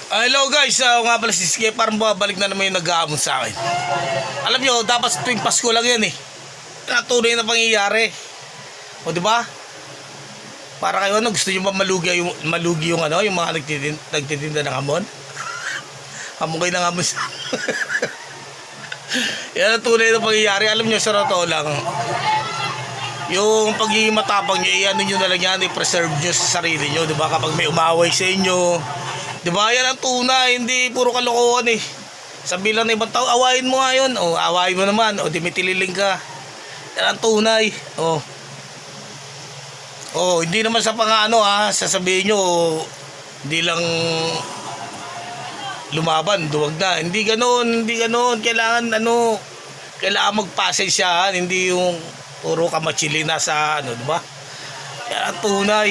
Hello guys, ako nga pala si Ski. Parang babalik na naman yung nag-aamon sa akin. Alam nyo, dapat tuwing Pasko lang yan eh. Tunay na pangyayari. O diba? Para kayo ano, gusto nyo ba malugi yung ano, yung mga nagtitinda ng hamon? Hamon kayo ng hamon sa... Yan ang tunay na pangyayari. Alam nyo, sa totoo lang, yung pagiging matapang nyo, ano nyo na lang yan, i-preserve nyo sa sarili nyo, diba? Kapag may umaway sa inyo, diba? Yan ang tunay, hindi puro kalokohan eh. Sabi lang na ibang tao, awayin mo nga yun. O, awayin mo naman. O, di may tililing ka. Yan ang tunay. O, hindi naman sa pang-ano ha, sasabihin nyo, hindi lang lumaban, duwag na. Hindi ganon. Kailangan magpasensyahan, hindi yung puro kamatsili na sa ano, diba? Yan ang tunay.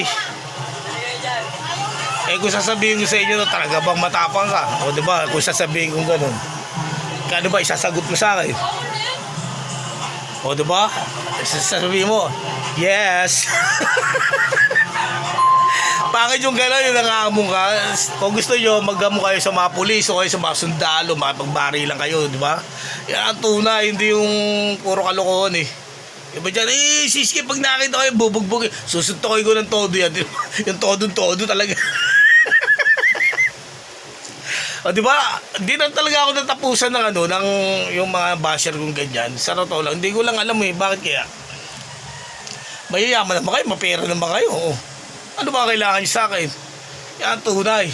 Kung sasabihin ko sa inyo, talaga bang matapang ka? O diba, kung sasabihin ko gano'n, kano ba isasagot mo sa akin? O diba, sasabihin mo, yes. Bakit yung gano'n, yung nangangamong ka? Kung gusto nyo, maggamong kayo sa mga pulis o kayo sa mga sundalo, mapagbari lang kayo, diba? Yan ang tunay, hindi yung puro kalokohan eh. Diba dyan, siski, pag nakita kayo, bubugbog, susuntokin ko ng todo yan. Yung todo talaga. O diba, di na talaga ako natapusan ng ano, ng yung mga basher kong ganyan. Sa totoo lang, hindi ko lang alam eh, bakit kaya? Mayayaman naman kayo, mapera naman kayo. O, ano ba kailangan nyo sa akin? Yan, tunay.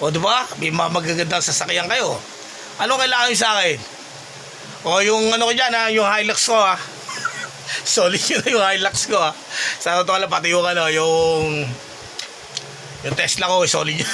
O diba, may mga magagandang sasakyan kayo. Ano kailangan nyo sa akin? O yung ano ko dyan ha, yung Hilux ko ha. Solid yun yung Hilux ko ha. Sa totoo lang, pati yung ano, yung Tesla ko, solid yun.